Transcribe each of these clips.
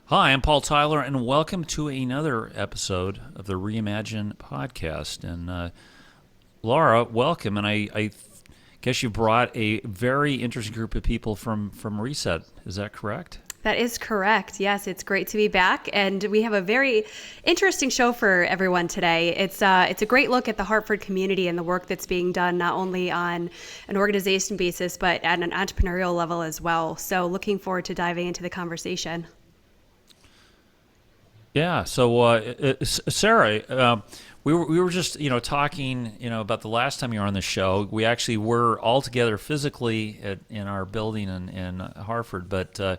Hi, I'm Paul Tyler, and welcome to another episode of the ReImagine podcast. And Laura, welcome. And I guess you brought a very interesting group of people from reSET. Is that correct? That is correct. Yes, it's great to be back, and we have a very interesting show for everyone today. It's a great look at the Hartford community and the work that's being done not only on an organization basis but at an entrepreneurial level as well. So, looking forward to diving into the conversation. Yeah. So, Sarah, we were just talking about the last time you were on the show. We actually were all together physically in our building in Hartford, but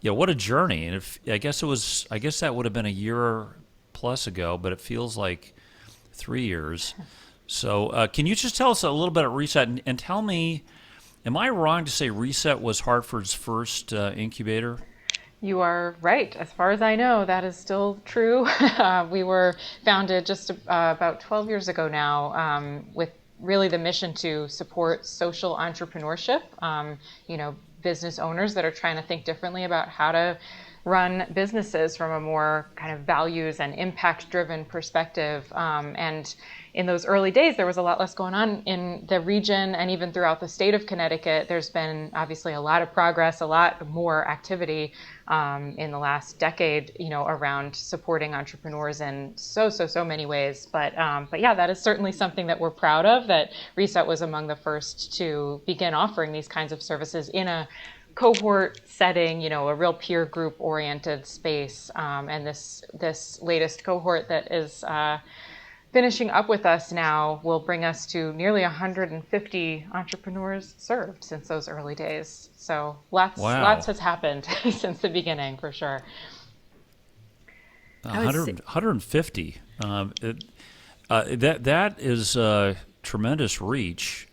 yeah, what a journey! And I guess that would have been a year plus ago, but it feels like 3 years. So, can you just tell us a little bit about reSET and tell me, am I wrong to say reSET was Hartford's first incubator? You are right. As far as I know, that is still true. We were founded just about 12 years ago now, with really the mission to support social entrepreneurship. Business owners that are trying to think differently about how to run businesses from a more kind of values and impact-driven perspective. And in those early days, there was a lot less going on in the region and even throughout the state of Connecticut. There's been obviously a lot of progress, a lot more activity in the last decade, around supporting entrepreneurs in so many ways. But yeah, that is certainly something that we're proud of, that reSET was among the first to begin offering these kinds of services in a cohort setting, a real peer group oriented space. And this latest cohort that is finishing up with us now will bring us to nearly 150 entrepreneurs served since those early days. So lots has happened since the beginning, for sure. 150. That is tremendous reach.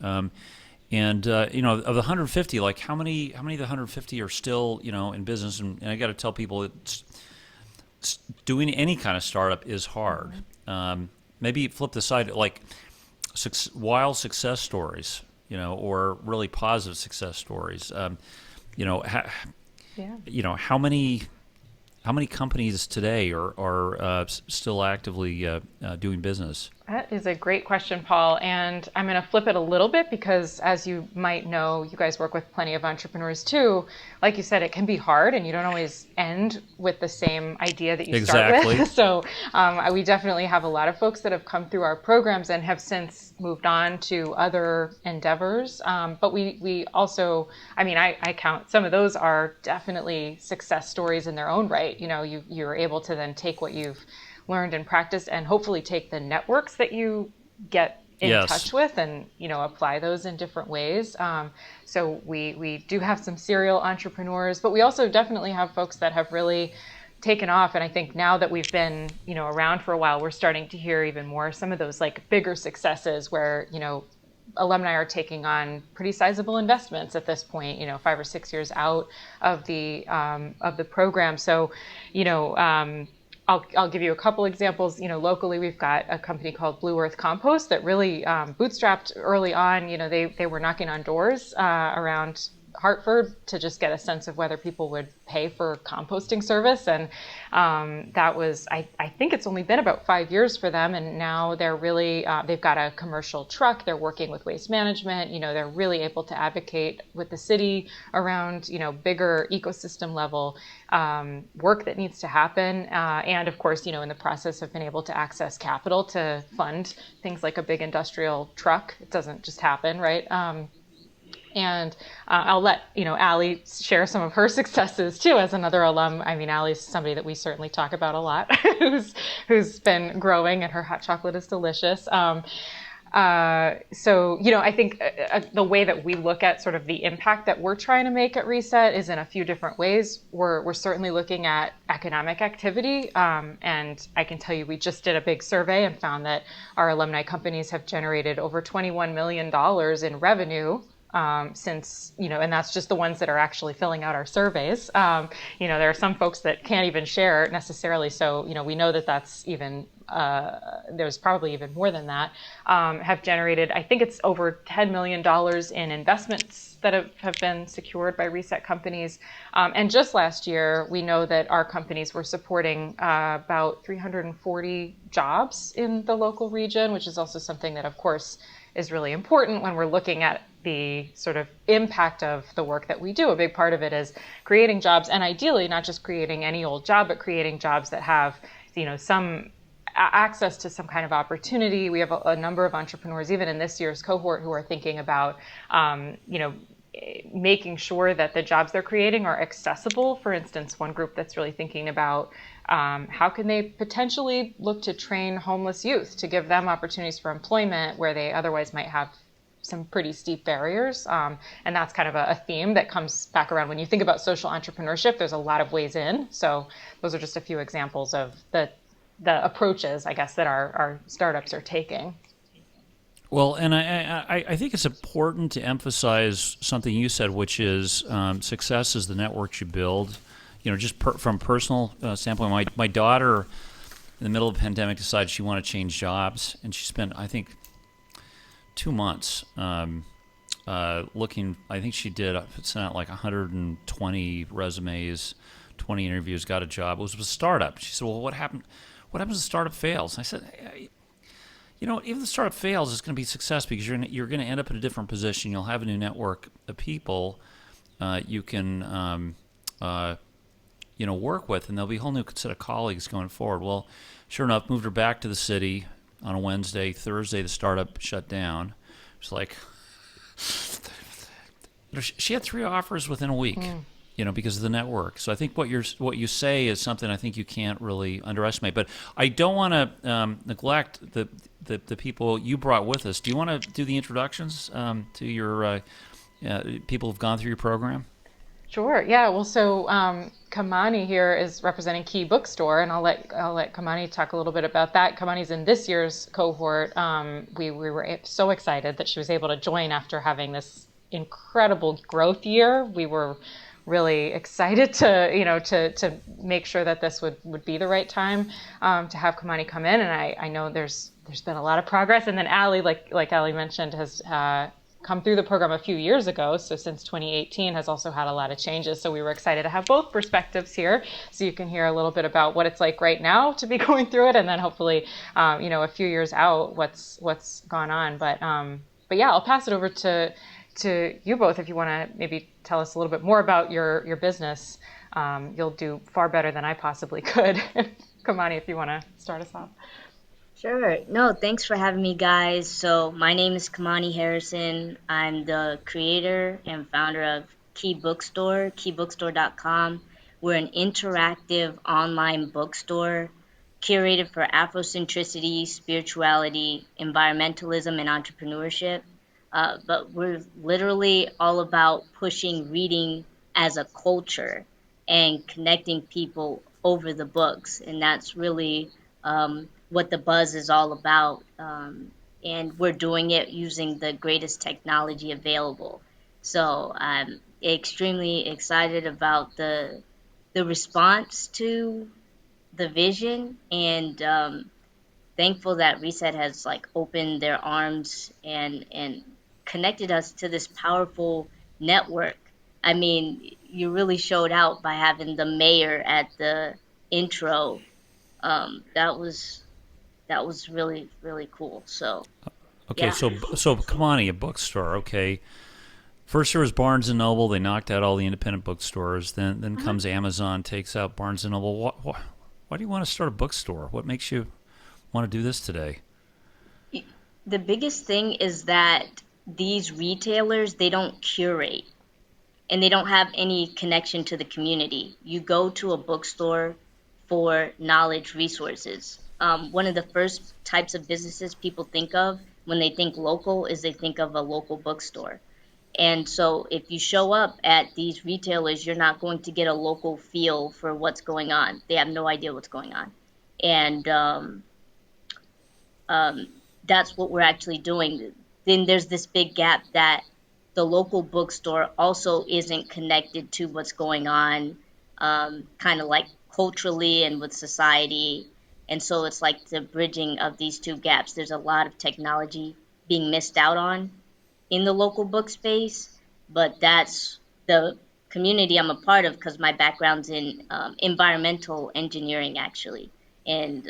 And of the 150, like how many of the 150 are still in business? And I got to tell people doing any kind of startup is hard. Maybe flip the side, like wild success stories, or really positive success stories. How many companies today are still actively doing business? That is a great question, Paul. And I'm going to flip it a little bit because, as you might know, you guys work with plenty of entrepreneurs too. Like you said, it can be hard and you don't always end with the same idea that you start with. So we definitely have a lot of folks that have come through our programs and have since moved on to other endeavors. But we also, I count some of those are definitely success stories in their own right. You're able to then take what you've learned and practiced and hopefully take the networks that you get in touch with and apply those in different ways. So we do have some serial entrepreneurs, but we also definitely have folks that have really taken off. And I think now that we've been around for a while, we're starting to hear even more some of those like bigger successes where alumni are taking on pretty sizable investments at this point, 5 or 6 years out of the program. So I'll give you a couple examples. Locally, we've got a company called Blue Earth Compost that really bootstrapped early on. They were knocking on doors around Hartford to just get a sense of whether people would pay for composting service. And that was, I think it's only been about 5 years for them. And now they're really, they've got a commercial truck. They're working with waste management. They're really able to advocate with the city around, bigger ecosystem level work that needs to happen. And of course, in the process have been able to access capital to fund things like a big industrial truck. It doesn't just happen, right? And I'll let Allie share some of her successes too as another alum. Allie's somebody that we certainly talk about a lot, who's been growing, and her hot chocolate is delicious. So I think the way that we look at sort of the impact that we're trying to make at reSET is in a few different ways. We're certainly looking at economic activity, and I can tell you we just did a big survey and found that our alumni companies have generated over $21 million in revenue since, and that's just the ones that are actually filling out our surveys. There are some folks that can't even share necessarily. So, we know that that's even there's probably even more than that, have generated, I think it's over $10 million in investments that have been secured by reSET companies. And just last year, we know that our companies were supporting about 340 jobs in the local region, which is also something that, of course, is really important when we're looking at the sort of impact of the work that we do. A big part of it is creating jobs, and ideally not just creating any old job, but creating jobs that have, some access to some kind of opportunity. We have a number of entrepreneurs, even in this year's cohort, who are thinking about, making sure that the jobs they're creating are accessible. For instance, one group that's really thinking about how can they potentially look to train homeless youth to give them opportunities for employment where they otherwise might have some pretty steep barriers. And that's kind of a theme that comes back around. When you think about social entrepreneurship, there's a lot of ways in. So those are just a few examples of the approaches, I guess, that our startups are taking. Well, and I think it's important to emphasize something you said, which is success is the networks you build. Just from personal standpoint, my daughter in the middle of the pandemic decided she wanted to change jobs, and she spent, I think, 2 months looking. I think she sent out like 120 resumes, 20 interviews, got a job. It was a startup. She said, "Well, what happened? What happens if the startup fails?" And I said, even if the startup fails, it's going to be a success because you're going to end up in a different position. You'll have a new network of people you can work with, and there'll be a whole new set of colleagues going forward. Well, sure enough, moved her back to the city on a Wednesday. Thursday, the startup shut down. It's like she had 3 offers within a week. Because of the network. So I think what you say is something I think you can't really underestimate. But I don't want to neglect the people you brought with us. Do you want to do the introductions to your people who've gone through your program? Sure. Yeah. Well, so Kamani here is representing Key Bookstore, and I'll let Kamani talk a little bit about that. Kamani's in this year's cohort. We were so excited that she was able to join after having this incredible growth year. We were really excited to make sure that this would be the right time to have Khamani come in. And I know there's been a lot of progress. And then Allie, like Allie mentioned, has come through the program a few years ago. So since 2018 has also had a lot of changes. So we were excited to have both perspectives here. So you can hear a little bit about what it's like right now to be going through it. And then hopefully, a few years out, what's gone on. But yeah, I'll pass it over to you both if you want to maybe tell us a little bit more about your business. You'll do far better than I possibly could. Kamani, if you want to start us off. Sure. No, thanks for having me, guys. So my name is Kamani Harrison. I'm the creator and founder of Key Bookstore, keybookstore.com. We're an interactive online bookstore curated for Afrocentricity, spirituality, environmentalism, and entrepreneurship. But we're literally all about pushing reading as a culture and connecting people over the books. And that's really what the buzz is all about. And we're doing it using the greatest technology available. So I'm extremely excited about the response to the vision, and thankful that reSET has opened their arms and connected us to this powerful network. I mean, you really showed out by having the mayor at the intro. That was really, really cool. So okay, yeah. so Kamani, a bookstore. Okay, first there was Barnes and Noble. They knocked out all the independent bookstores. Then comes Amazon, takes out Barnes and Noble. Why do you want to start a bookstore? What makes you want to do this today? The biggest thing is that these retailers, they don't curate and they don't have any connection to the community. You go to a bookstore for knowledge resources. One of the first types of businesses people think of when they think local is they think of a local bookstore. And so if you show up at these retailers, you're not going to get a local feel for what's going on. They have no idea what's going on. And that's what we're actually doing. Then there's this big gap that the local bookstore also isn't connected to what's going on, kind of like culturally and with society. And so it's like the bridging of these two gaps. There's a lot of technology being missed out on in the local book space, but that's the community I'm a part of because my background's in environmental engineering actually, and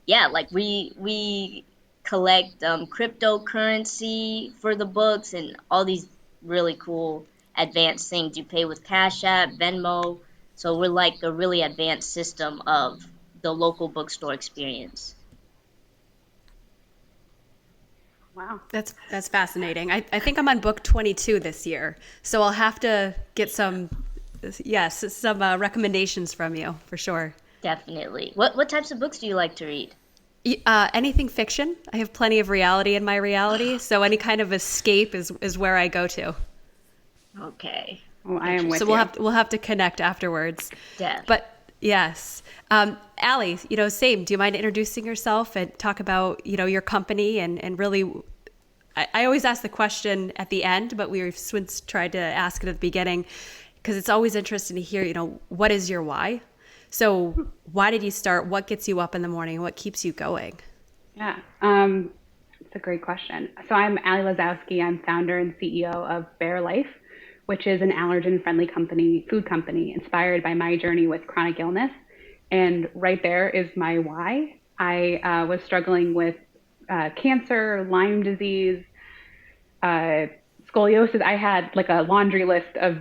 yeah, like we collect cryptocurrency for the books and all these really cool advanced things. You pay with Cash App, Venmo, so we're like a really advanced system of the local bookstore experience. Wow. That's fascinating. I think I'm on book 22 this year, so I'll have to get some recommendations from you for sure. Definitely. What types of books do you like to read? Anything fiction. I have plenty of reality in my reality, so any kind of escape is where I go to. Okay. Well, I am with So you. we'll have to connect afterwards. Def. But yes, Allie, same. Do you mind introducing yourself and talk about your company and really? I always ask the question at the end, but we've since tried to ask it at the beginning because it's always interesting to hear. What is your why? So why did you start? What gets you up in the morning? What keeps you going? Yeah, it's a great question. So I'm Allie Lazowski. I'm founder and CEO of Bare Life, which is an allergen-friendly food company inspired by my journey with chronic illness. And right there is my why. I was struggling with cancer, Lyme disease, scoliosis. I had like a laundry list of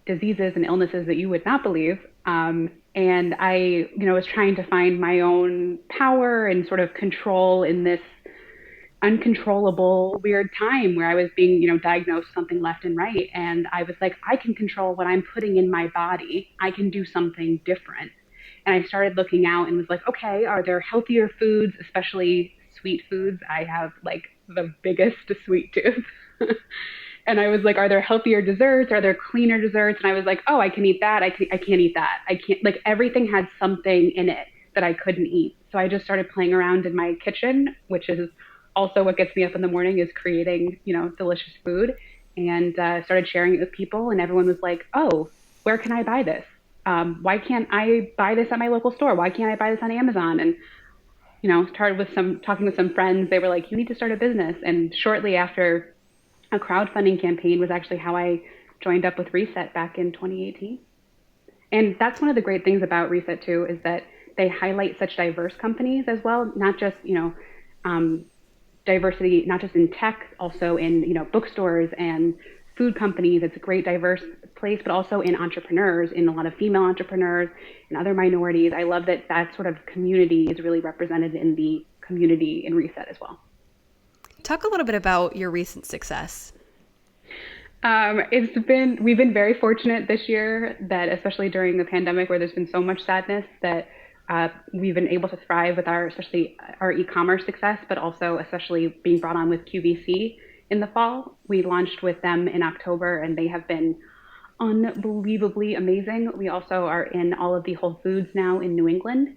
diseases and illnesses that you would not believe. And I, was trying to find my own power and sort of control in this uncontrollable, weird time where I was being, diagnosed something left and right. And I was like, I can control what I'm putting in my body. I can do something different. And I started looking out and was like, okay, are there healthier foods, especially sweet foods? I have like the biggest sweet tooth. And I was like, are there healthier desserts? Are there cleaner desserts? And I was like, oh, I can eat that. I can't eat that. I can't, like everything had something in it that I couldn't eat. So I just started playing around in my kitchen, which is also what gets me up in the morning is creating, delicious food, and started sharing it with people. And everyone was like, oh, where can I buy this? Why can't I buy this at my local store? Why can't I buy this on Amazon? And, started with talking with some friends. They were like, you need to start a business. And shortly after, a crowdfunding campaign was actually how I joined up with reSET back in 2018. And that's one of the great things about reSET too, is that they highlight such diverse companies as well, not just, diversity, not just in tech, also in, bookstores and food companies. It's a great diverse place, but also in entrepreneurs, in a lot of female entrepreneurs and other minorities. I love that sort of community is really represented in the community in reSET as well. Talk a little bit about your recent success. We've been very fortunate this year that, especially during the pandemic where there's been so much sadness, that we've been able to thrive with especially our e-commerce success, but also especially being brought on with QVC in the fall. We launched with them in October and they have been unbelievably amazing. We also are in all of the Whole Foods now in New England.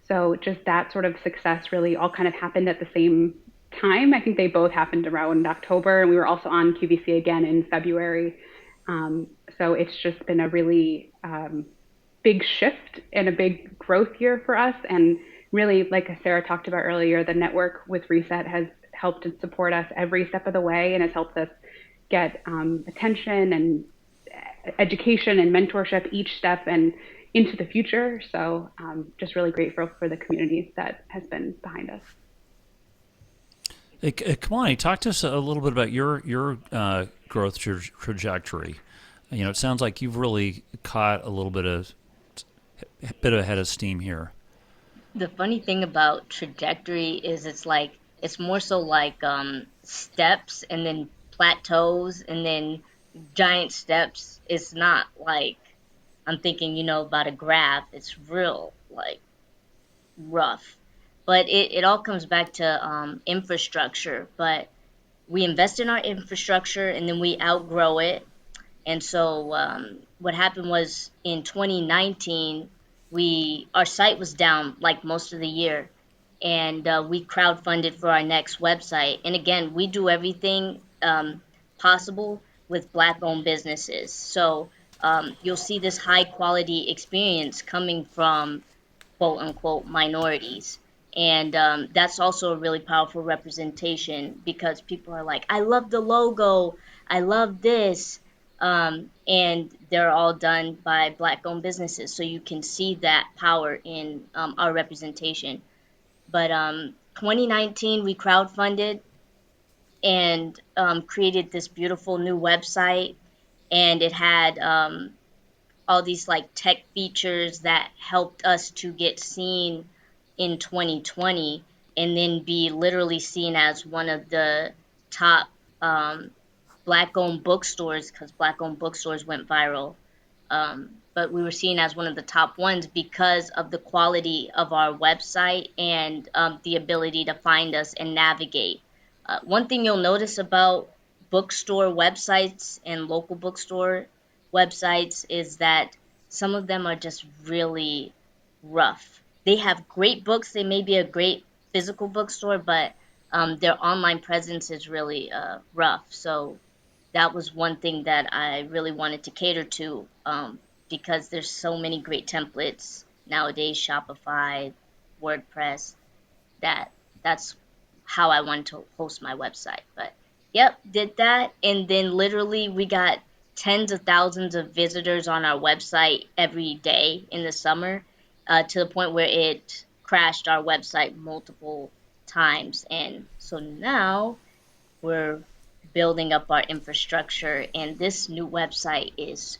So just that sort of success really all kind of happened at the same time. I think they both happened around October, and we were also on QVC again in February. So it's just been a really big shift and a big growth year for us. And really, like Sarah talked about earlier, the network with reSET has helped and support us every step of the way, and has helped us get attention and education and mentorship each step and into the future. So just really grateful for the community that has been behind us. Hey, Kamani, talk to us a little bit about your growth trajectory. It sounds like you've really caught a little bit of head of steam here. The funny thing about trajectory is it's more so like steps and then plateaus and then giant steps. It's not like I'm thinking, about a graph. It's real like rough. But it all comes back to infrastructure. But we invest in our infrastructure and then we outgrow it. And so what happened was in 2019, our site was down like most of the year. And we crowdfunded for our next website. And again, we do everything possible with Black-owned businesses. So you'll see this high-quality experience coming from quote unquote minorities. And that's also a really powerful representation because people are like, I love the logo, I love this. And they're all done by Black owned businesses. So you can see that power in our representation. But 2019, we crowdfunded and created this beautiful new website. And it had all these like tech features that helped us to get seen in 2020 and then be literally seen as one of the top Black owned bookstores because Black owned bookstores went viral. But we were seen as one of the top ones because of the quality of our website and the ability to find us and navigate. One thing you'll notice about bookstore websites and local bookstore websites is that some of them are just really rough. They have great books. They may be a great physical bookstore, but their online presence is really rough. So that was one thing that I really wanted to cater to because there's so many great templates nowadays, Shopify, WordPress, that's how I wanted to host my website. But yep, did that. And then literally we got tens of thousands of visitors on our website every day in the summer to the point where it crashed our website multiple times. And so now we're building up our infrastructure, and this new website is,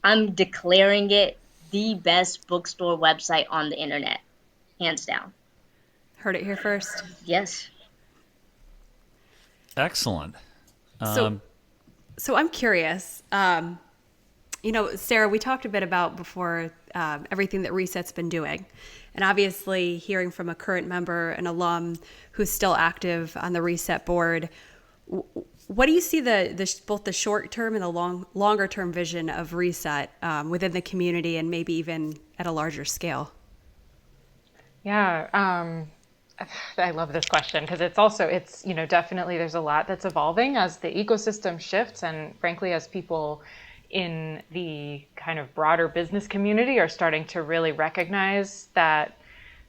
I'm declaring it the best bookstore website on the internet, hands down. Heard it here first. Yes. Excellent. So I'm curious. Sarah, we talked a bit about before everything that reSET's been doing. And obviously hearing from a current member, an alum who's still active on the reSET board, what do you see both the short term and the longer term vision of reSET within the community and maybe even at a larger scale? Yeah, I love this question because it's definitely there's a lot that's evolving as the ecosystem shifts, and frankly, as people in the kind of broader business community are starting to really recognize that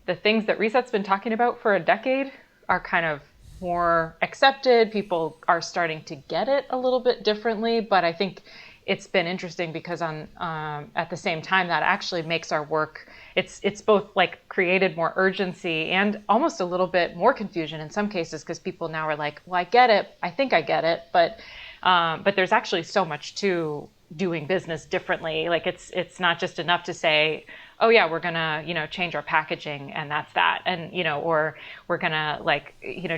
the things that reSET's been talking about for a decade are kind of more accepted. People are starting to get it a little bit differently, but I think it's been interesting because at the same time that actually makes our work, it's both like created more urgency and almost a little bit more confusion in some cases because people now are like, well, I get it, I think I get it, but there's actually so much to doing business differently. Like it's not just enough to say, oh yeah, we're gonna change our packaging and that's that, and or we're gonna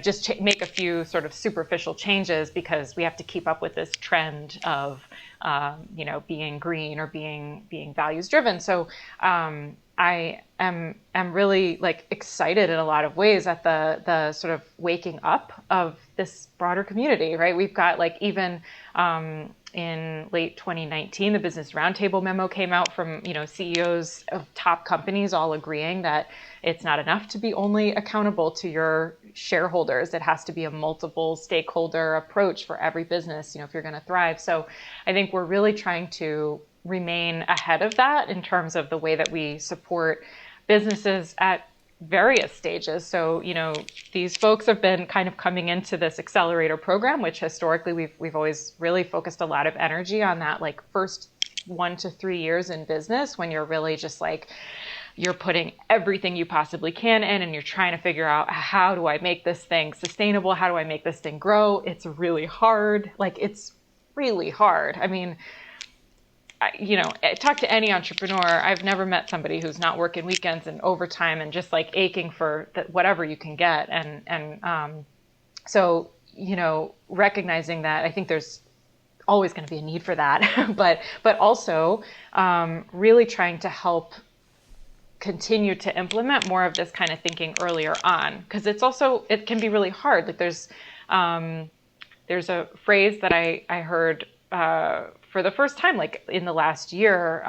just make a few sort of superficial changes because we have to keep up with this trend of being green or being values driven. So I am really excited in a lot of ways at the sort of waking up of this broader community, right? We've got even in late 2019, the Business Roundtable memo came out from CEOs of top companies all agreeing that it's not enough to be only accountable to your shareholders. It has to be a multiple stakeholder approach for every business, if you're going to thrive. So I think we're really trying to remain ahead of that in terms of the way that we support businesses at various stages. So, these folks have been kind of coming into this Accelerator program, which historically we've always really focused a lot of energy on that first 1 to 3 years in business when you're really just you're putting everything you possibly can in and you're trying to figure out, how do I make this thing sustainable? How do I make this thing grow? It's really hard. It's really hard. I mean, talk to any entrepreneur. I've never met somebody who's not working weekends and overtime and just aching for whatever you can get. So recognizing that, I think there's always going to be a need for that, but also really trying to help continue to implement more of this kind of thinking earlier on, because it can be really hard. There's a phrase that I heard for the first time, in the last year,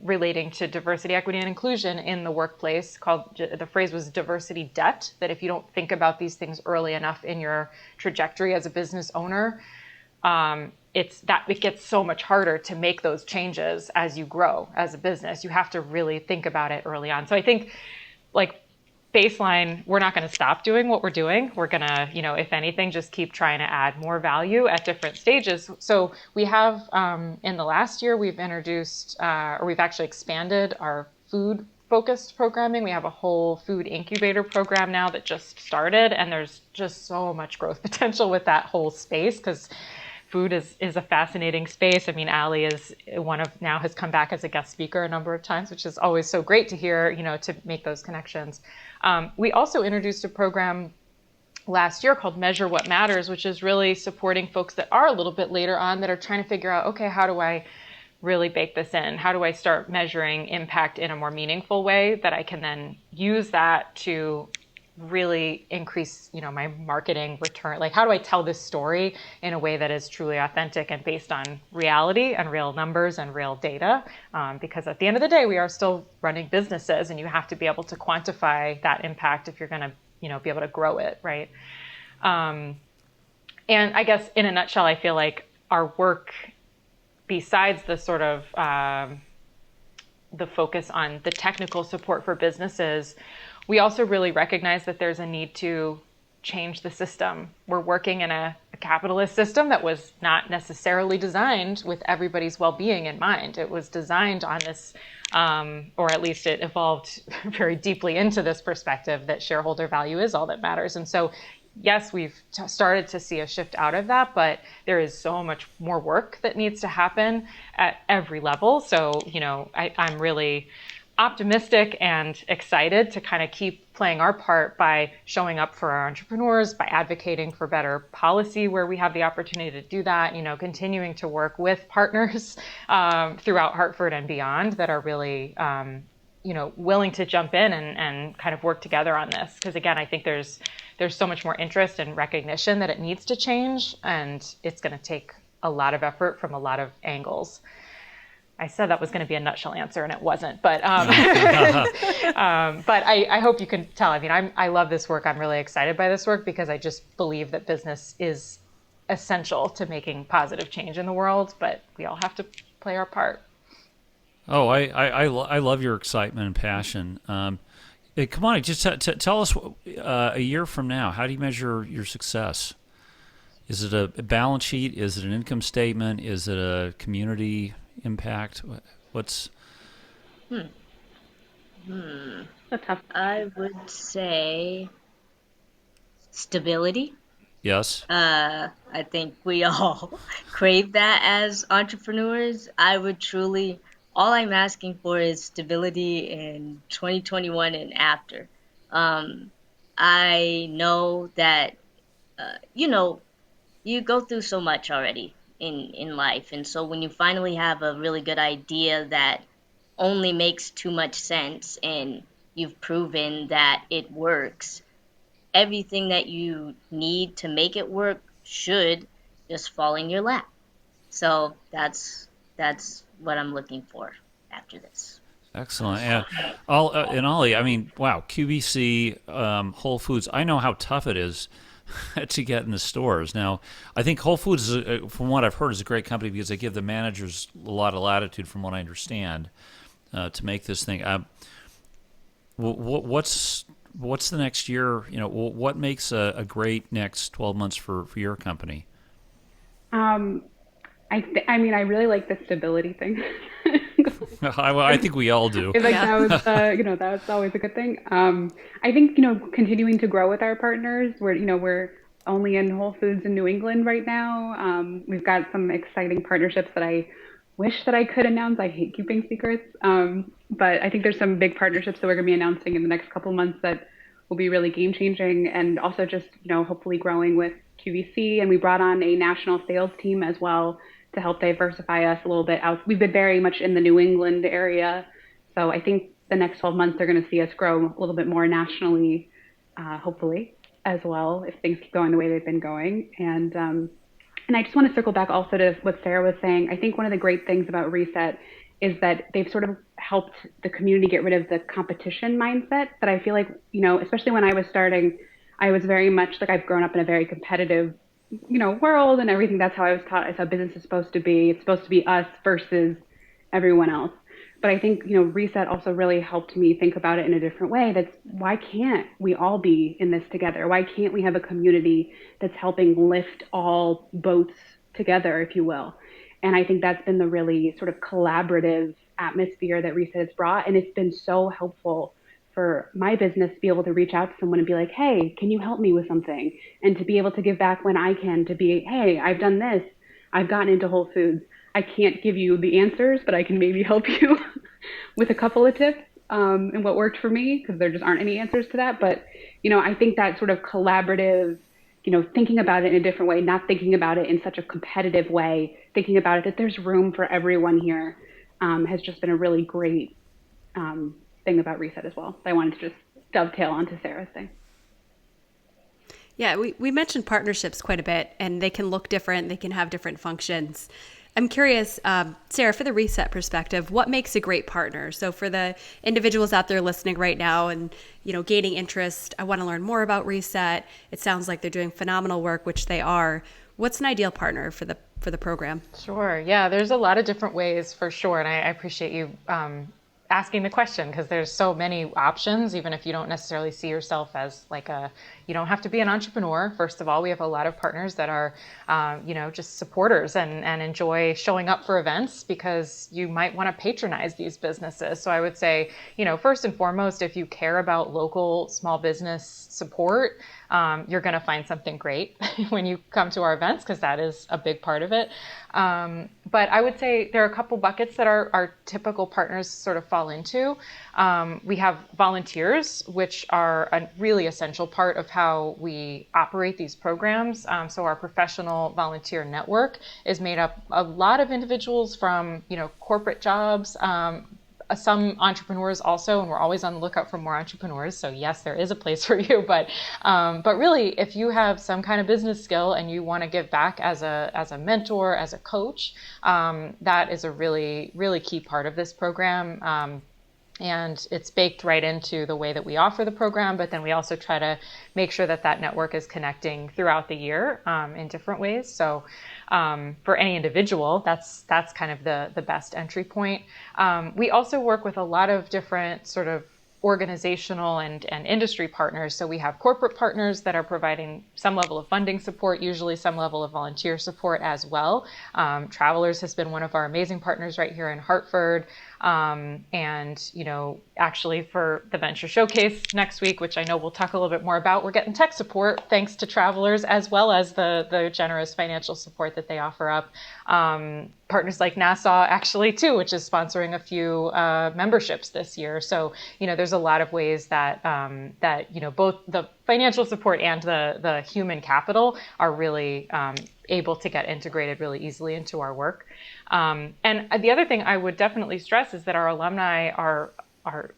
relating to diversity, equity, and inclusion in the workplace, the phrase was diversity debt, that if you don't think about these things early enough in your trajectory as a business owner, it gets so much harder to make those changes as you grow as a business. You have to really think about it early on. So I think, like, baseline, we're not going to stop doing what we're doing. We're going to, if anything, just keep trying to add more value at different stages. So we have, in the last year, we've introduced, or we've actually expanded our food focused programming. We have a whole food incubator program now that just started, and there's just so much growth potential with that whole space, because food is a fascinating space. I mean, Allie is now has come back as a guest speaker a number of times, which is always so great to hear, to make those connections. We also introduced a program last year called Measure What Matters, which is really supporting folks that are a little bit later on that are trying to figure out, okay, how do I really bake this in? How do I start measuring impact in a more meaningful way that I can then use that to really increase, my marketing return? Like, how do I tell this story in a way that is truly authentic and based on reality and real numbers and real data? Because at the end of the day, we are still running businesses, and you have to be able to quantify that impact if you're going to, be able to grow it, right? And I guess in a nutshell, I feel like our work, besides the sort of the focus on the technical support for businesses, we also really recognize that there's a need to change the system. We're working in a capitalist system that was not necessarily designed with everybody's well-being in mind. It was designed on this, or at least it evolved very deeply into this perspective that shareholder value is all that matters. And so, yes, we've started to see a shift out of that, but there is so much more work that needs to happen at every level. So, I'm really optimistic and excited to kind of keep playing our part by showing up for our entrepreneurs, by advocating for better policy where we have the opportunity to do that, continuing to work with partners throughout Hartford and beyond that are really, willing to jump in and kind of work together on this. Because again, I think there's so much more interest and recognition that it needs to change, and it's going to take a lot of effort from a lot of angles. I said that was going to be a nutshell answer, and it wasn't. But but I hope you can tell. I mean, I love this work. I'm really excited by this work because I just believe that business is essential to making positive change in the world. But we all have to play our part. Oh, I love your excitement and passion. Hey, come on, just tell us a year from now. How do you measure your success? Is it a balance sheet? Is it an income statement? Is it a community impact? What's That's tough. I would say stability. Yes. I think we all crave that as entrepreneurs. All I'm asking for is stability in 2021 and after. I know that, you go through so much already in life. And so when you finally have a really good idea that only makes too much sense and you've proven that it works, everything that you need to make it work should just fall in your lap. So that's what I'm looking for after this. Excellent. And Ollie, I mean, wow, QVC, Whole Foods. I know how tough it is to get in the stores. Now, I think Whole Foods, from what I've heard, is a great company because they give the managers a lot of latitude, from what I understand, to make this thing. What's the next year? What makes a great next 12 months for your company? I really like the stability thing. I think we all do. That's always a good thing. I think, continuing to grow with our partners. We're only in Whole Foods in New England right now. We've got some exciting partnerships that I wish that I could announce. I hate keeping secrets. But I think there's some big partnerships that we're going to be announcing in the next couple of months that will be really game changing, and also just, hopefully growing with QVC. And we brought on a national sales team as well to help diversify us a little bit out. We've been very much in the New England area. So I think the next 12 months are going to see us grow a little bit more nationally, hopefully, as well, if things keep going the way they've been going. And I just want to circle back also to what Sarah was saying. I think one of the great things about reSET is that they've sort of helped the community get rid of the competition mindset that I feel like, especially when I was starting, I was very much like, I've grown up in a very competitive world and everything. That's how I was taught. I thought business is supposed to be. It's supposed to be us versus everyone else. But I think, reSET also really helped me think about it in a different way. That's why can't we all be in this together? Why can't we have a community that's helping lift all boats together, if you will? And I think that's been the really sort of collaborative atmosphere that reSET has brought. And it's been so helpful for my business to be able to reach out to someone and be like, hey, can you help me with something? And to be able to give back when I can, to be, hey, I've done this. I've gotten into Whole Foods. I can't give you the answers, but I can maybe help you with a couple of tips and what worked for me, because there just aren't any answers to that. But, I think that sort of collaborative, thinking about it in a different way, not thinking about it in such a competitive way, thinking about it that there's room for everyone here has just been a really great thing about reSET as well. I wanted to just dovetail onto Sarah's thing. Yeah, we mentioned partnerships quite a bit, and they can look different. They can have different functions. I'm curious, Sarah, for the reSET perspective, what makes a great partner? So for the individuals out there listening right now and, gaining interest, I want to learn more about reSET. It sounds like they're doing phenomenal work, which they are. What's an ideal partner for the program? Sure. Yeah, there's a lot of different ways for sure. And I appreciate you asking the question, because there's so many options, even if you don't necessarily see yourself as you don't have to be an entrepreneur. First of all, we have a lot of partners that are, just supporters and enjoy showing up for events because you might want to patronize these businesses. So I would say, first and foremost, if you care about local small business support, you're going to find something great when you come to our events, because that is a big part of it. But I would say there are a couple buckets that our typical partners sort of fall into. We have volunteers, which are a really essential part of how we operate these programs. So our professional volunteer network is made up a lot of individuals from, corporate jobs, some entrepreneurs also, and we're always on the lookout for more entrepreneurs. So yes, there is a place for you, but really, if you have some kind of business skill and you want to give back as a mentor, as a coach, that is a really, really key part of this program. And it's baked right into the way that we offer the program, but then we also try to make sure that network is connecting throughout the year in different ways. So for any individual, that's kind of the best entry point. We also work with a lot of different sort of organizational and industry partners. So we have corporate partners that are providing some level of funding support, usually some level of volunteer support as well. Travelers has been one of our amazing partners right here in Hartford. And, actually for the Venture Showcase next week, which I know we'll talk a little bit more about, we're getting tech support thanks to Travelers, as well as the generous financial support that they offer up. Partners like Nassau actually too, which is sponsoring a few memberships this year. So, there's a lot of ways that both the financial support and the human capital are really able to get integrated really easily into our work. And the other thing I would definitely stress is that our alumni are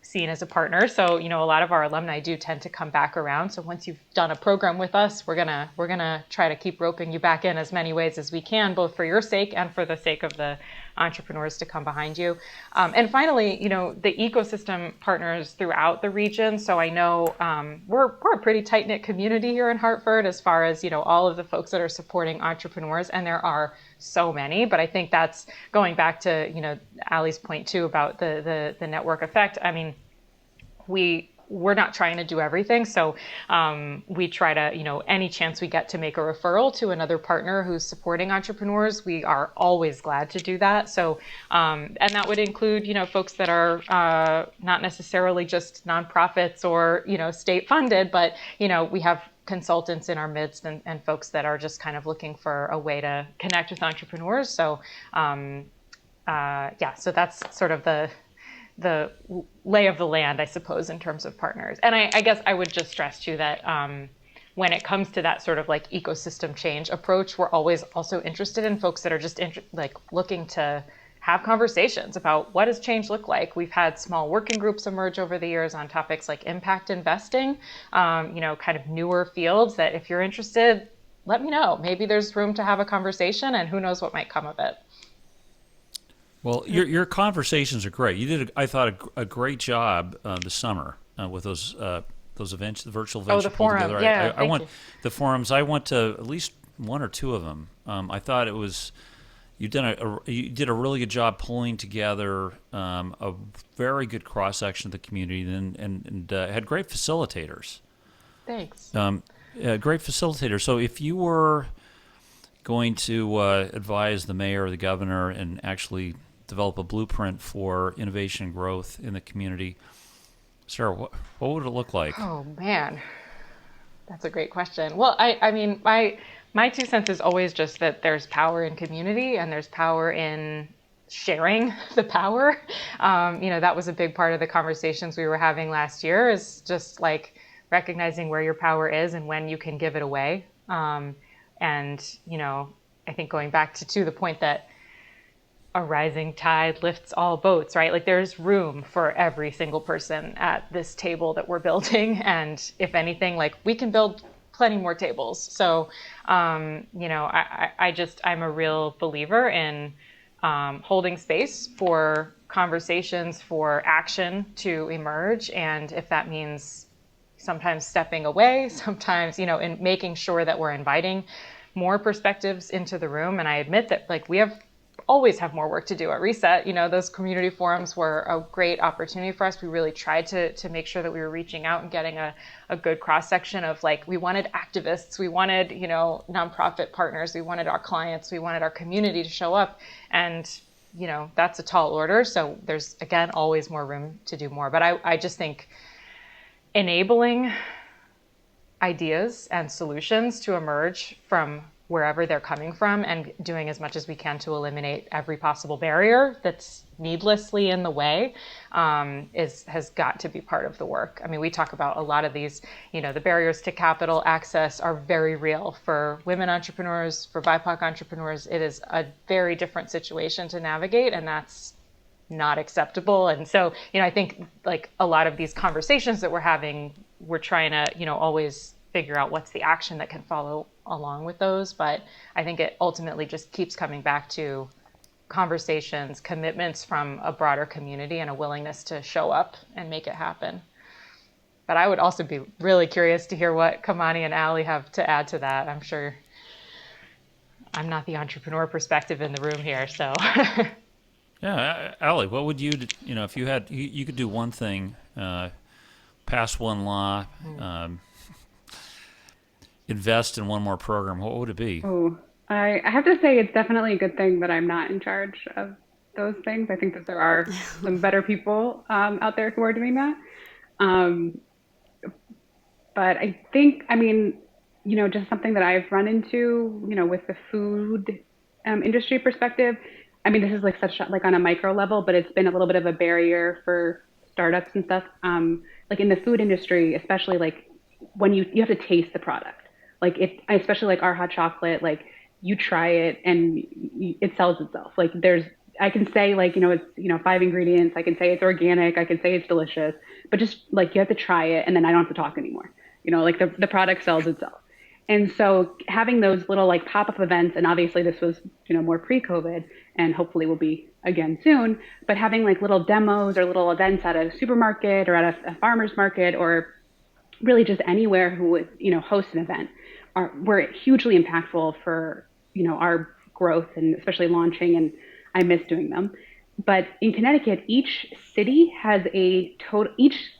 seen as a partner. So, a lot of our alumni do tend to come back around. So once you've done a program with us, we're gonna try to keep roping you back in as many ways as we can, both for your sake and for the sake of the entrepreneurs to come behind you. And finally, the ecosystem partners throughout the region. So I know we're a pretty tight-knit community here in Hartford as far as, all of the folks that are supporting entrepreneurs, and there are so many. But I think that's going back to, Allie's point too about the network effect. I mean, we're not trying to do everything. So we try to, any chance we get to make a referral to another partner who's supporting entrepreneurs, we are always glad to do that. So, and that would include, folks that are not necessarily just nonprofits or, state funded, but, we have consultants in our midst and folks that are just kind of looking for a way to connect with entrepreneurs. So, so that's sort of the lay of the land, I suppose, in terms of partners. And I guess I would just stress too that when it comes to that sort of like ecosystem change approach, we're always also interested in folks that are just looking to have conversations about what does change look like. We've had small working groups emerge over the years on topics like impact investing, kind of newer fields that if you're interested, let me know. Maybe there's room to have a conversation and who knows what might come of it. Well, your conversations are great. You did, I thought, a great job this summer with those events, the virtual events. Oh, the forum. Together. Yeah, I went the forums. I went to at least one or two of them. I thought it was you did a really good job pulling together a very good cross section of the community, and had great facilitators. Thanks. Great facilitators. So if you were going to advise the mayor or the governor and actually develop a blueprint for innovation and growth in the community, Sarah, what would it look like? Oh man, that's a great question. Well, I mean, my 2 cents is always just that there's power in community and there's power in sharing the power. That was a big part of the conversations we were having last year, is just like recognizing where your power is and when you can give it away. I think going back to the point that a rising tide lifts all boats, right? Like there's room for every single person at this table that we're building. And if anything, like we can build plenty more tables. So, I'm a real believer in holding space for conversations, for action to emerge. And if that means sometimes stepping away, sometimes, in making sure that we're inviting more perspectives into the room. And I admit that like we always have more work to do at reSET. Those community forums were a great opportunity for us. We really tried to make sure that we were reaching out and getting a good cross section of like, we wanted activists, we wanted, nonprofit partners, we wanted our clients, we wanted our community to show up. And, that's a tall order. So there's, again, always more room to do more. But I just think enabling ideas and solutions to emerge from wherever they're coming from and doing as much as we can to eliminate every possible barrier that's needlessly in the way has got to be part of the work. I mean, we talk about a lot of these, the barriers to capital access are very real for women entrepreneurs, for BIPOC entrepreneurs. It is a very different situation to navigate, and that's not acceptable. And so, I think like a lot of these conversations that we're having, we're trying to, always figure out what's the action that can follow along with those. But I think it ultimately just keeps coming back to conversations, commitments from a broader community, and a willingness to show up and make it happen. But I would also be really curious to hear what Kamani and Ali have to add to that. I'm sure I'm not the entrepreneur perspective in the room here, so. Yeah, Ali, what would you if you had, you could do one thing, pass one law, invest in one more program, what would it be? Oh, I have to say it's definitely a good thing that I'm not in charge of those things. I think that there are some better people out there who are doing that. But I think, just something that I've run into, with the food industry perspective. I mean, this is like such like on a micro level, but it's been a little bit of a barrier for startups and stuff. Like in the food industry, especially like when you have to taste the product. Like especially like our hot chocolate, like you try it and it sells itself. Like I can say like, it's, 5 ingredients. I can say it's organic. I can say it's delicious, but just like you have to try it and then I don't have to talk anymore. Like the product sells itself. And so having those little like pop-up events, and obviously this was, more pre-COVID and hopefully will be again soon, but having like little demos or little events at a supermarket or at a farmer's market or really just anywhere who would, host an event were hugely impactful for, our growth and especially launching. And I miss doing them. But in Connecticut, each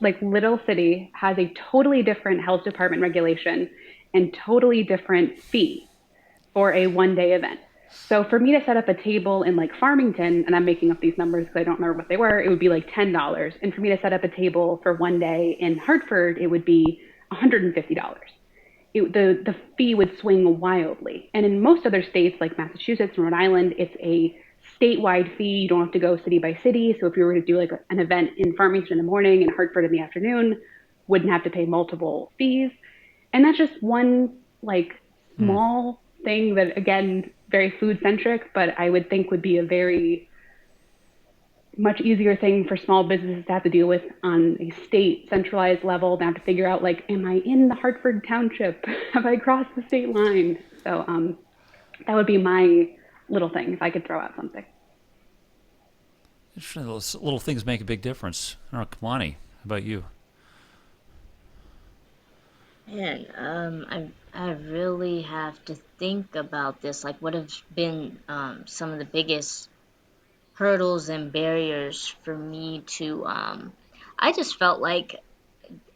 like little city has a totally different health department regulation and totally different fee for a one-day event. So for me to set up a table in like Farmington, and I'm making up these numbers because I don't remember what they were, it would be like $10. And for me to set up a table for one day in Hartford, it would be $150. The fee would swing wildly. And in most other states like Massachusetts and Rhode Island, it's a statewide fee. You don't have to go city by city. So if you were to do like an event in Farmington in the morning and Hartford in the afternoon, wouldn't have to pay multiple fees. And that's just one like small thing that, again, very food centric, but I would think would be a very much easier thing for small businesses to have to deal with on a state centralized level. They have to figure out like, am I in the Hartford Township? Have I crossed the state line? So that would be my little thing if I could throw out something. Those little things make a big difference. I don't know, Kamani, how about you? Man, I really have to think about this. Like, what have been some of the biggest hurdles and barriers for me to I just felt like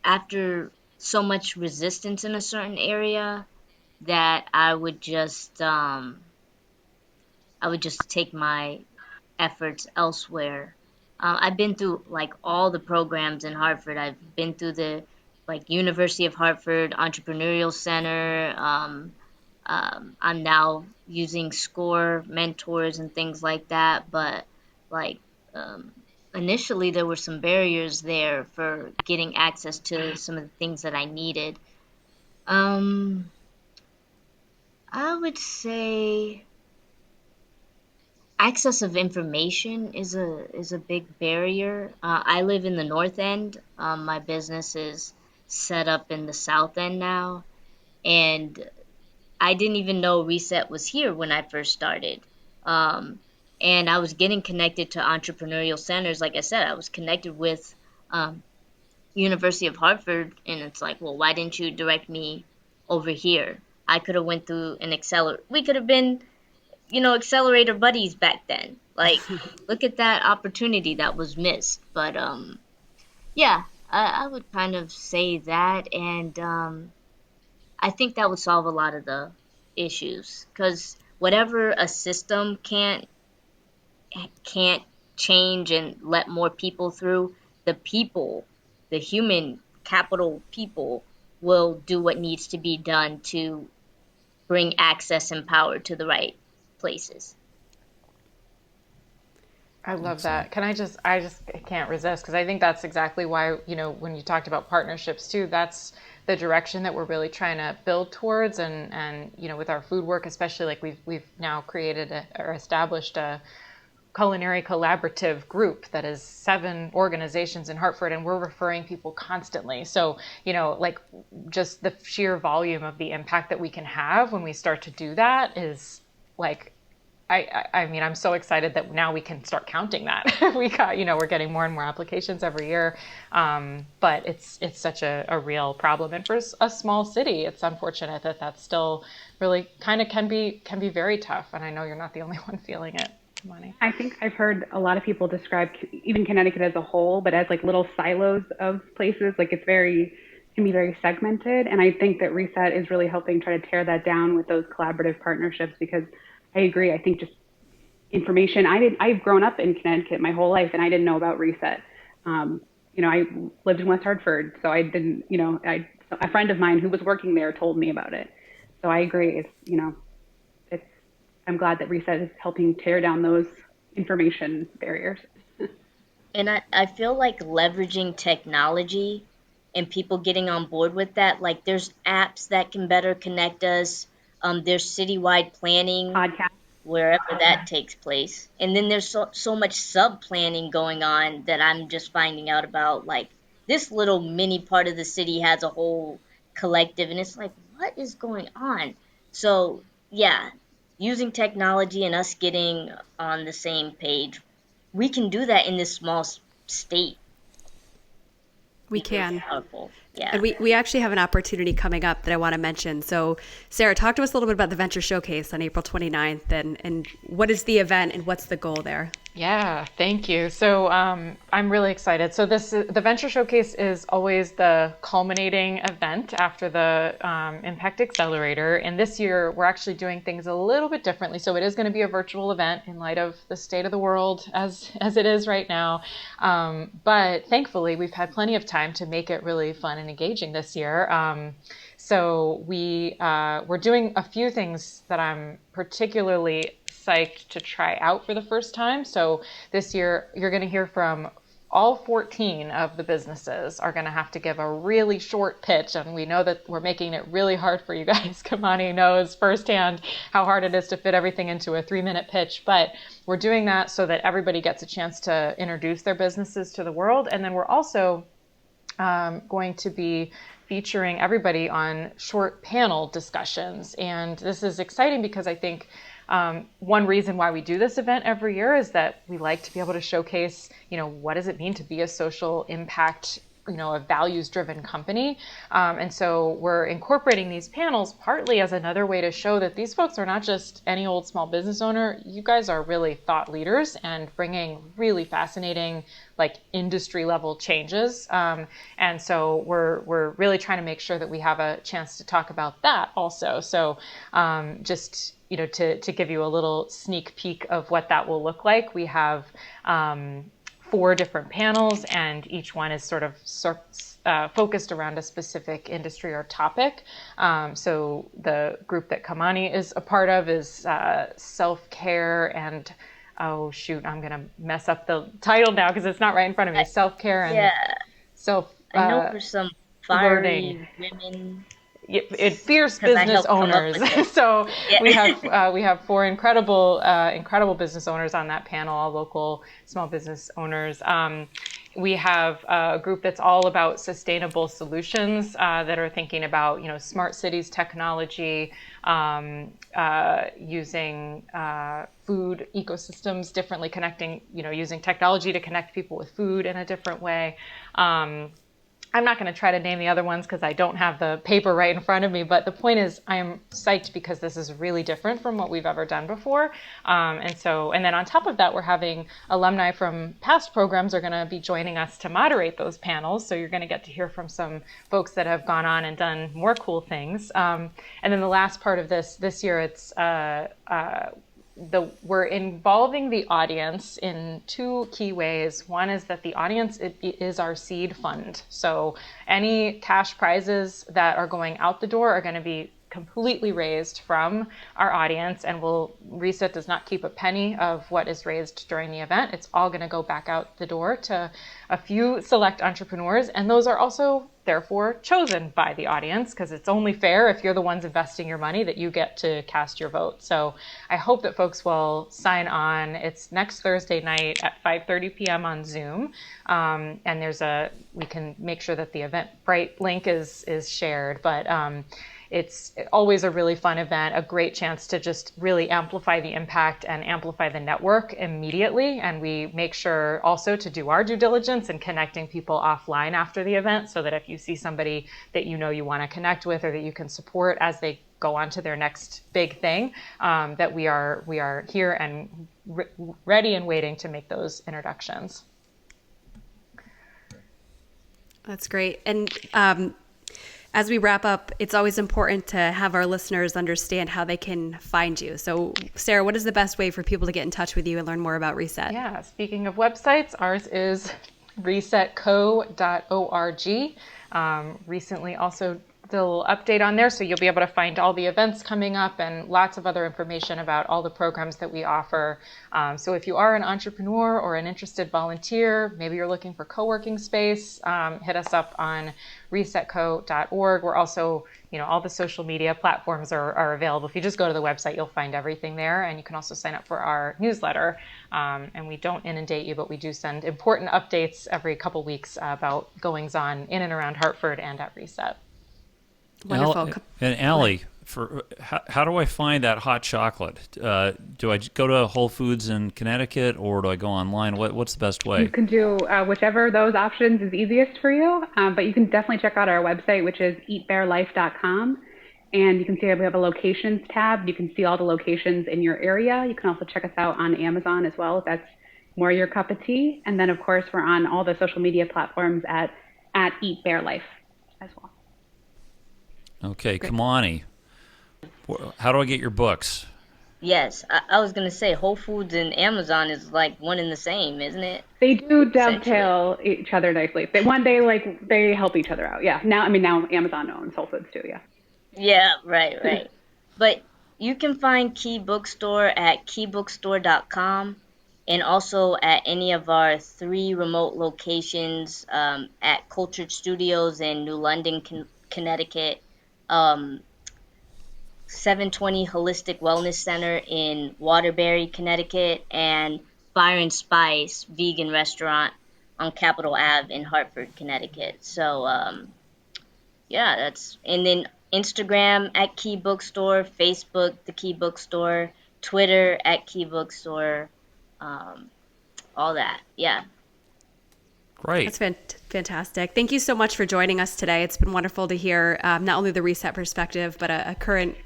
after so much resistance in a certain area that I would just take my efforts elsewhere. I've been through like all the programs in Hartford. I've been through the like University of Hartford Entrepreneurial Center. I'm now using SCORE mentors and things like that. But like um, initially, there were some barriers there for getting access to some of the things that I needed. Um, I would say access of information is a big barrier. I live in the north end. My business is set up in the south end now, and I didn't even know reSET was here when I first started. Um, and I was getting connected to entrepreneurial centers. Like I said, I was connected with um, University of Hartford, and it's like, well, why didn't you direct me over here? I could have went through an accelerator. We could have been accelerator buddies back then. Like, look at that opportunity that was missed. But yeah, I would kind of say that, and I think that would solve a lot of the issues because whatever a system can't change and let more people through, the people, the human capital people, will do what needs to be done to bring access and power to the right places. I love Excellent. that. I just can't resist because I think that's exactly why, when you talked about partnerships too, that's the direction that we're really trying to build towards. And with our food work, especially, like we've now created or established a culinary collaborative group that is 7 organizations in Hartford, and we're referring people constantly. So, like just the sheer volume of the impact that we can have when we start to do that is like, I mean, I'm so excited that now we can start counting that. We're getting more and more applications every year. But it's such a real problem. And for a small city, it's unfortunate that that's still really kind of can be very tough. And I know you're not the only one feeling it, Kamani. I think I've heard a lot of people describe even Connecticut as a whole, but as like little silos of places. Like can be very segmented. And I think that reSET is really helping try to tear that down with those collaborative partnerships because I agree. I think just information. I've grown up in Connecticut my whole life and I didn't know about reSET. I lived in West Hartford, so I didn't, a friend of mine who was working there told me about it. So I agree. It's, I'm glad that reSET is helping tear down those information barriers. And I feel like leveraging technology and people getting on board with that, like there's apps that can better connect us. There's citywide planning Podcast. wherever that takes place. And then there's so much sub planning going on that I'm just finding out about. Like this little mini part of the city has a whole collective, and it's like, what is going on? So, yeah, using technology and us getting on the same page, we can do that in this small state. We Be very can. powerful. Yeah. And we actually have an opportunity coming up that I want to mention. So, Sarah, talk to us a little bit about the Venture Showcase on April 29th and what is the event and what's the goal there? Yeah, thank you. So I'm really excited. So the Venture Showcase is always the culminating event after the Impact Accelerator. And this year we're actually doing things a little bit differently. So it is going to be a virtual event in light of the state of the world as it is right now. But thankfully we've had plenty of time to make it really fun and engaging this year. So we're doing a few things that I'm particularly psyched to try out for the first time. So this year you're going to hear from all 14 of the businesses are going to have to give a really short pitch. And we know that we're making it really hard for you guys. Kamani knows firsthand how hard it is to fit everything into a 3-minute pitch. But we're doing that so that everybody gets a chance to introduce their businesses to the world. And then we're also going to be featuring everybody on short panel discussions. And this is exciting because I think one reason why we do this event every year is that we like to be able to showcase, what does it mean to be a social impact a values-driven company. And so we're incorporating these panels partly as another way to show that these folks are not just any old small business owner. You guys are really thought leaders and bringing really fascinating, like, industry level changes. And so we're really trying to make sure that we have a chance to talk about that also. So just, to give you a little sneak peek of what that will look like, we have 4 different panels, and each one is sort of focused around a specific industry or topic. So the group that Kamani is a part of is self-care and, oh shoot, I'm going to mess up the title now because it's not right in front of me. Self-care and self I know for some fiery women. Fierce 'Cause I business helped come up owners. with it. So Yeah. we have 4 incredible business owners on that panel, all local small business owners. We have a group that's all about sustainable solutions that are thinking about smart cities technology, using food ecosystems differently, connecting using technology to connect people with food in a different way. I'm not going to try to name the other ones because I don't have the paper right in front of me, but the point is I am psyched because this is really different from what we've ever done before. And then on top of that, we're having alumni from past programs are going to be joining us to moderate those panels. So you're going to get to hear from some folks that have gone on and done more cool things. And then the last part of this year, it's we're involving the audience in 2 key ways. One is that the audience is our seed fund. So any cash prizes that are going out the door are going to be completely raised from our audience, and reSET does not keep a penny of what is raised during the event. It's all going to go back out the door to a few select entrepreneurs, and those are also therefore chosen by the audience because it's only fair if you're the ones investing your money that you get to cast your vote. So I hope that folks will sign on. It's next Thursday night at 5:30 p.m. on Zoom, and we can make sure that the Eventbrite link is shared, but it's always a really fun event, a great chance to just really amplify the impact and amplify the network immediately. And we make sure also to do our due diligence in connecting people offline after the event so that if you see somebody that you want to connect with or that you can support as they go on to their next big thing, that we are here and ready and waiting to make those introductions. That's great. And as we wrap up, it's always important to have our listeners understand how they can find you. So, Sarah, what is the best way for people to get in touch with you and learn more about reSET? Yeah, speaking of websites, ours is resetco.org. Recently also did a little update on there, so you'll be able to find all the events coming up and lots of other information about all the programs that we offer. So if you are an entrepreneur or an interested volunteer, maybe you're looking for co-working space, hit us up on resetco.org. We're also, all the social media platforms are available. If you just go to the website, you'll find everything there, and you can also sign up for our newsletter. And we don't inundate you, but we do send important updates every couple weeks about goings on in and around Hartford and at reSET. Wonderful. And Allie, how do I find that hot chocolate? Do I go to Whole Foods in Connecticut, or do I go online? What's the best way? You can do whichever of those options is easiest for you, but you can definitely check out our website, which is eatbearlife.com. And you can see we have a locations tab. You can see all the locations in your area. You can also check us out on Amazon as well, if that's more your cup of tea. And then, of course, we're on all the social media platforms at eatbearlife as well. Okay, Kamani, how do I get your books? Yes, I was going to say Whole Foods and Amazon is like one and the same, isn't it? They do dovetail each other nicely. They help each other out. Yeah. Now Amazon owns Whole Foods too. Yeah. Yeah, right. But you can find Key Bookstore at keybookstore.com and also at any of our 3 remote locations at Cultured Studios in New London, Connecticut, 720 Holistic Wellness Center in Waterbury, Connecticut, and Fire and Spice Vegan Restaurant on Capitol Ave in Hartford, Connecticut. So, and then Instagram at Key Bookstore, Facebook, The Key Bookstore, Twitter at Key Bookstore, all that. Yeah. Great. That's fantastic. Thank you so much for joining us today. It's been wonderful to hear not only the reSET perspective, but a current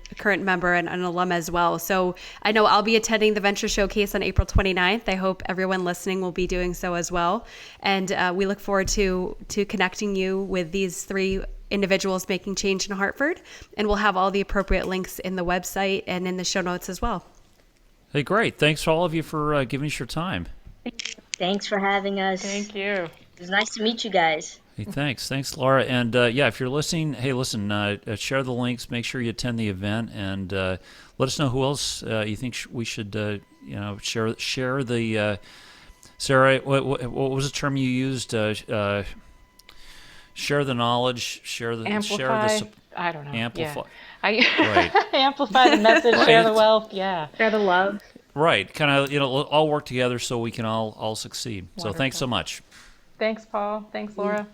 member and an alum as well. So I know I'll be attending the Venture Showcase on April 29th. I hope everyone listening will be doing so as well. And we look forward to connecting you with these 3 individuals making change in Hartford. And we'll have all the appropriate links in the website and in the show notes as well. Hey, great. Thanks to all of you for giving us your time. Thanks for having us. Thank you. It was nice to meet you guys. Hey, thanks, Laura. And if you're listening, hey, listen, share the links. Make sure you attend the event, and let us know who else you think we should, share the. Sarah, what was the term you used? Share the knowledge. Share the Amplify. I don't know. Amplify. Yeah. Amplify the message. Right. Share the wealth. Yeah. Share the love. Right. Kind of, all work together so we can all succeed. Wonderful. So thanks so much. Thanks, Paul. Thanks, Laura.